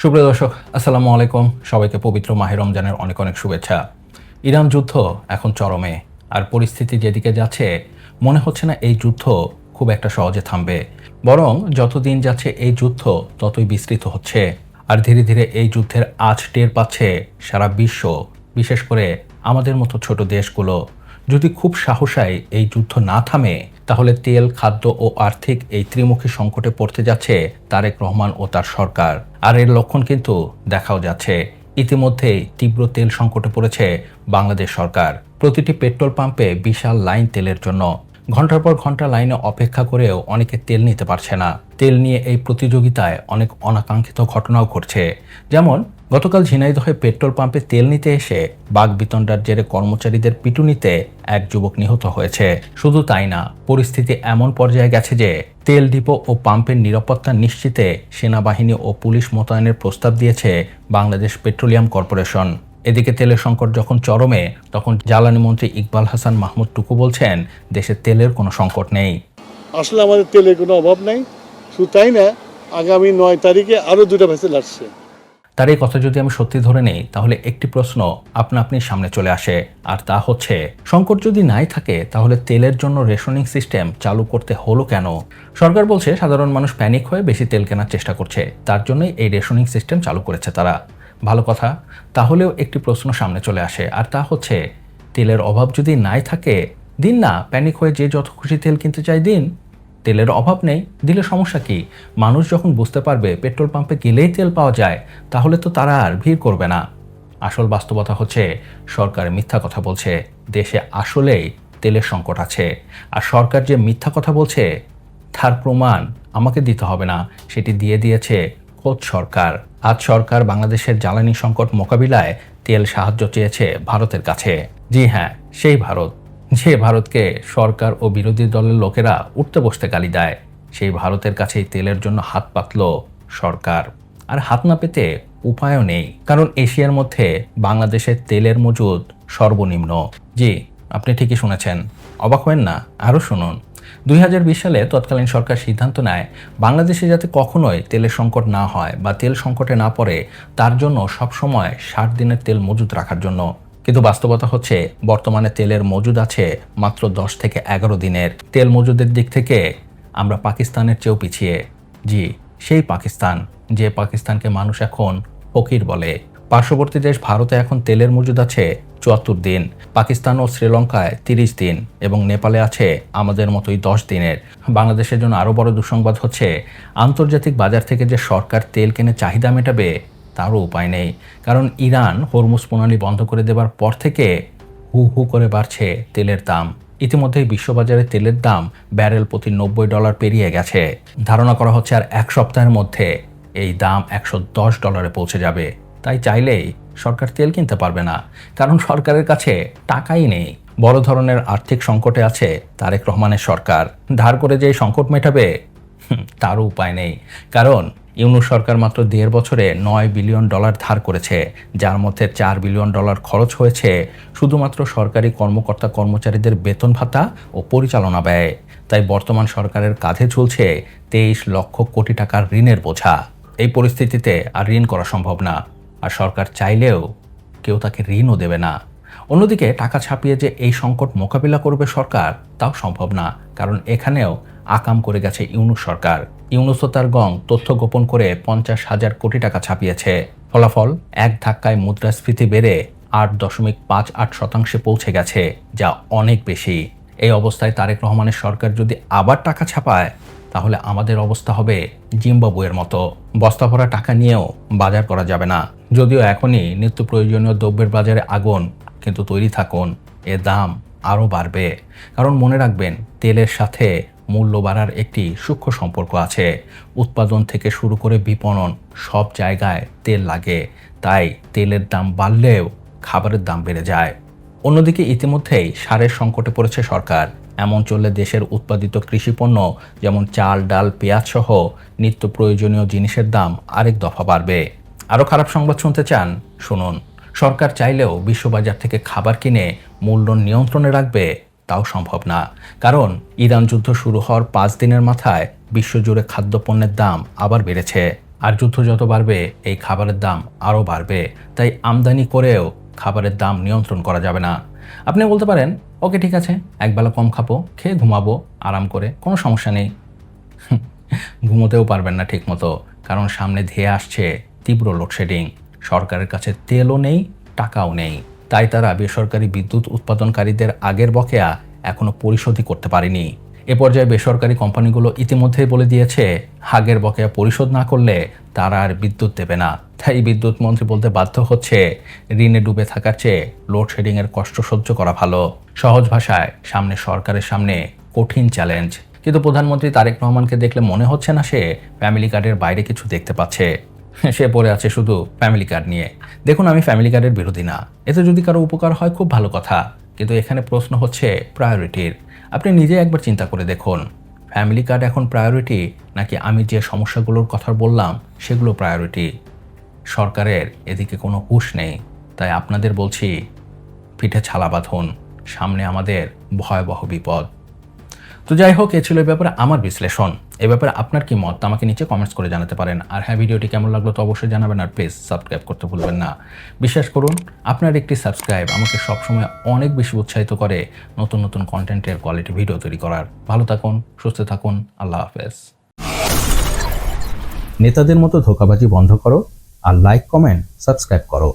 সুপ্রিয় দর্শক, আসসালামু আলাইকুম। সবাইকে পবিত্র মাহে রমজানের অনেক অনেক শুভেচ্ছা। ইরান যুদ্ধ এখন চরমে, আর পরিস্থিতি যেদিকে যাচ্ছে মনে হচ্ছে না এই যুদ্ধ খুব একটা সহজে থামবে। বরং যতদিন যাচ্ছে এই যুদ্ধ ততই বিস্তৃত হচ্ছে, আর ধীরে ধীরে এই যুদ্ধের আঁচ টের পাচ্ছে সারা বিশ্ব, বিশেষ করে আমাদের মতো ছোট দেশগুলো। যদি খুব সাহসায় এই যুদ্ধ না থামে, তাহলে তেল, খাদ্য ও আর্থিক এই ত্রিমুখী সংকটে পড়তে যাচ্ছে তারেক রহমান ও তার সরকার। আর এর লক্ষণ কিন্তু দেখাও যাচ্ছে। ইতিমধ্যেই তীব্র তেল সংকটে পড়েছে বাংলাদেশ সরকার। প্রতিটি পেট্রোল পাম্পে বিশাল লাইন তেলের জন্য। ঘন্টার পর ঘন্টা লাইনে অপেক্ষা করেও অনেকে তেল নিতে পারছে না। তেল নিয়ে এই প্রতিযোগিতায় অনেক অনাকাঙ্ক্ষিত ঘটনাও ঘটছে। যেমন গতকাল ঝিনাইদহে পেট্রোল পাম্পে তেল নিতে এসে বাকবিতণ্ডার জেরে কর্মচারীদের পিটুনিতে এক যুবক নিহত হয়েছে। শুধু তাই না, পরিস্থিতি এমন পর্যায়ে গেছে যে তেল ডিপো ও পাম্পের নিরাপত্তা নিশ্চিতে সেনাবাহিনী ও পুলিশ মোতায়েনের প্রস্তাব দিয়েছে বাংলাদেশ পেট্রোলিয়াম কর্পোরেশন। এদিকে তেলের সংকট যখন চরমে, তখন জ্বালানি মন্ত্রী ইকবাল হাসান মাহমুদ টুকু বলছেন দেশে তেলের কোনো সংকট নেই। আসলে আমাদের তেলের কোনো অভাব নাই। শুধু তাই না, আগামী 9 তারিখে আরও 2টা ভেসেল আসছে। তার এই কথা যদি আমি সত্যি ধরে নেই, তাহলে একটি প্রশ্ন আপনা আপনি সামনে চলে আসে, আর তা হচ্ছে সংকট যদি নাই থাকে তাহলে তেলের জন্য রেশনিং সিস্টেম চালু করতে হলো কেন? সরকার বলছে সাধারণ মানুষ প্যানিক হয়ে বেশি তেল কেনার চেষ্টা করছে, তার জন্যই এই রেশনিং সিস্টেম চালু করেছে তারা। ভালো কথা, তাহলেও একটি প্রশ্ন সামনে চলে আসে, আর তা হচ্ছে তেলের অভাব যদি নাই থাকে, দিন না, প্যানিক হয়ে যে যত খুশি তেল কিনতে চায় দিন। তেলের অভাব নেই, দিলে সমস্যা কি? মানুষ যখন বুঝতে পারবে পেট্রোল পাম্পে গেলেই তেল পাওয়া যায়, তাহলে তো তারা আর ভিড় করবে না। আসল বাস্তবতা হচ্ছে সরকার মিথ্যা কথা বলছে। দেশে আসলেই তেলের সংকট আছে, আর সরকার যে মিথ্যা কথা বলছে তার প্রমাণ আমাকে দিতে হবে না, সেটি দিয়ে দিয়েছে খোদ সরকার। আজ সরকার বাংলাদেশের জ্বালানি সংকট মোকাবিলায় তেল সাহায্য চেয়েছে ভারতের কাছে। জি হ্যাঁ, সেই ভারত, যে ভারতকে সরকার ও বিরোধী দলের লোকেরা উঠতে বসতে গালি দেয়, সেই ভারতের কাছেই তেলের জন্য হাত পাতল সরকার। আর হাত না পেতে উপায়ও নেই, কারণ এশিয়ার মধ্যে বাংলাদেশের তেলের মজুদ সর্বনিম্ন। জি, আপনি ঠিকই শুনেছেন, অবাক হবেন না, আরও শুনুন। 2020 সালে তৎকালীন সরকার সিদ্ধান্ত নেয় বাংলাদেশে যাতে কখনোই তেলের সংকট না হয় বা তেল সংকটে না পড়ে, তার জন্য সবসময় 60 দিনের তেল মজুদ রাখার জন্য। কিন্তু বাস্তবতা হচ্ছে বর্তমানে তেলের মজুদ আছে মাত্র 10 থেকে 11 দিনের। তেল মজুদের দিক থেকে আমরা পাকিস্তানের চেয়েও পিছিয়ে। জি, সেই পাকিস্তান, যে পাকিস্তানকে মানুষ এখন ফকির বলে। পার্শ্ববর্তী দেশ ভারতে এখন তেলের মজুদ আছে 74 দিন, পাকিস্তান ও শ্রীলঙ্কায় 30 দিন, এবং নেপালে আছে আমাদের মতোই 10 দিনের। বাংলাদেশের জন্য আরও বড় দুঃসংবাদ হচ্ছে আন্তর্জাতিক বাজার থেকে যে সরকার তেল কিনে চাহিদা মেটাবে তারও উপায় নেই, কারণ ইরান হরমুজ প্রণালী বন্ধ করে দেবার পর থেকে হু হু করে বাড়ছে তেলের দাম। ইতিমধ্যেই বিশ্ববাজারে তেলের দাম ব্যারেল প্রতি $90 পেরিয়ে গেছে। ধারণা করা হচ্ছে আর এক সপ্তাহের মধ্যে এই দাম $110 পৌঁছে যাবে। তাই চাইলেই সরকার তেল কিনতে পারবে না, কারণ সরকারের কাছে টাকাই নেই। বড় ধরনের আর্থিক সংকটে আছে তারেক রহমানের সরকার। ধার করে যে সংকট মেটাবে তারও উপায় নেই, কারণ ইউনূস সরকার মাত্র 1.5 বছরে $9 বিলিয়ন ধার করেছে, যার মধ্যে $4 বিলিয়ন খরচ হয়েছে শুধুমাত্র সরকারি কর্মকর্তা কর্মচারীদের বেতন ভাতা ও পরিচালনা ব্যয়। তাই বর্তমান সরকারের কাঁধে ঝুলছে 23 লক্ষ কোটি টাকার ঋণের বোঝা। এই পরিস্থিতিতে আর ঋণ করা সম্ভব না, আর সরকার চাইলেও কেউ তাকে ঋণও দেবে না। অন্যদিকে টাকা ছাপিয়ে যে এই সংকট মোকাবিলা করবে সরকার, তাও সম্ভব না, কারণ এখানেও আকাম করে গেছে ইউনূস সরকার। ইউনূস ও তার গং তথ্য গোপন করে 50,000 কোটি টাকা ছাপিয়েছে। ফলাফল, এক ধাক্কায় মুদ্রাস্ফীতি বেড়ে 8.58% পৌঁছে গেছে, যা অনেক বেশি। এই অবস্থায় তারেক রহমানের সরকার যদি আবার টাকা ছাপায়, তাহলে আমাদের অবস্থা হবে জিম্বাবুয়ের মতো। বস্তা ভরা টাকা নিয়েও বাজার করা যাবে না। যদিও এখনই নিত্য প্রয়োজনীয় দ্রব্যের বাজারে আগুন, কিন্তু তৈরি থাকুন, এর দাম আরও বাড়বে। কারণ মনে রাখবেন, তেলের সাথে মূল্য বাড়ার একটি সূক্ষ্ম সম্পর্ক আছে। উৎপাদন থেকে শুরু করে বিপণন, সব জায়গায় তেল লাগে। তাই তেলের দাম বাড়লেও খাবারের দাম বেড়ে যায়। অন্যদিকে ইতিমধ্যেই সারের সংকটে পড়েছে সরকার। এমন চললে দেশের উৎপাদিত কৃষিপণ্য যেমন চাল, ডাল, পেঁয়াজ সহ নিত্য প্রয়োজনীয় জিনিসের দাম আরেক দফা বাড়বে। আরও খারাপ সংবাদ শুনতে চান? শুনুন। সরকার চাইলেও বিশ্ববাজার থেকে খাবার কিনে মূল্য নিয়ন্ত্রণে রাখবে, তাও সম্ভব না, কারণ ইরান যুদ্ধ শুরু হওয়ার 5 দিনের মাথায় বিশ্বজুড়ে খাদ্যপণ্যের দাম আবার বেড়েছে। আর যুদ্ধ যত বাড়বে এই খাবারের দাম আরও বাড়বে। তাই আমদানি করেও খাবারের দাম নিয়ন্ত্রণ করা যাবে না। আপনি বলতে পারেন, ওকে ঠিক আছে, একবেলা কম খাবো, খেয়ে ঘুমাবো আরাম করে, কোনো সমস্যা নেই। ঘুমোতেও পারবেন না ঠিকমতো, কারণ সামনে ধেয়ে আসছে তীব্র লোডশেডিং। সরকারের কাছে তেলও নেই, টাকাও নেই। তাই তারা বেসরকারি বিদ্যুৎ উৎপাদনকারীদের আগের বকেয়া এখনও পরিশোধই করতে পারেনি। এ পর্যায়ে বেসরকারি কোম্পানিগুলো ইতিমধ্যেই বলে দিয়েছে আগের বকেয়া পরিশোধ না করলে তারা আর বিদ্যুৎ দেবে না। তাই বিদ্যুৎ মন্ত্রী বলতে বাধ্য হচ্ছে, ঋণে ডুবে থাকার চেয়ে লোডশেডিংয়ের কষ্ট সহ্য করা ভালো। সহজ ভাষায়, সামনে সরকারের সামনে কঠিন চ্যালেঞ্জ। কিন্তু প্রধানমন্ত্রী তারেক রহমানকে দেখলে মনে হচ্ছে না সে ফ্যামিলি কার্ডের বাইরে কিছু দেখতে পাচ্ছে। সে পড়ে আছে শুধু ফ্যামিলি কার্ড নিয়ে। দেখুন, আমি ফ্যামিলি কার্ডের বিরোধী না, এতে যদি কারো উপকার হয় খুব ভালো কথা, কিন্তু এখানে প্রশ্ন হচ্ছে প্রায়োরিটির। আপনি নিজে একবার চিন্তা করে দেখুন, ফ্যামিলি কার্ড এখন প্রায়োরিটি নাকি আমি যে সমস্যাগুলোর কথা বললাম সেগুলো প্রায়োরিটি? সরকারের এদিকে কোনো হুঁশ নেই। তাই আপনাদের বলছি, পিঠে ছালা বাঁধুন, সামনে আমাদের ভয়াবহ বিপদ। তো যাই হোক, এ ছিল এই ব্যাপারে আমার বিশ্লেষণ। এ ব্যাপারে আপনার কি মত আমাকে নিচে কমেন্টস করে জানাতে পারেন। আর হ্যাঁ, ভিডিওটি কেমন লাগলো তো অবশ্যই জানাবেন, আর প্লিজ সাবস্ক্রাইব করতে ভুলবেন না। বিশ্বাস করুন, আপনার একটি সাবস্ক্রাইব আমাকে সবসময় অনেক বেশি উৎসাহিত করে নতুন নতুন কন্টেন্টের কোয়ালিটি ভিডিও তৈরি করার। ভালো থাকুন, সুস্থ থাকুন, আল্লাহ হাফেজ। নেতাদের মতো ধোঁকাবাজি বন্ধ করো, আর লাইক, কমেন্ট, সাবস্ক্রাইব করো।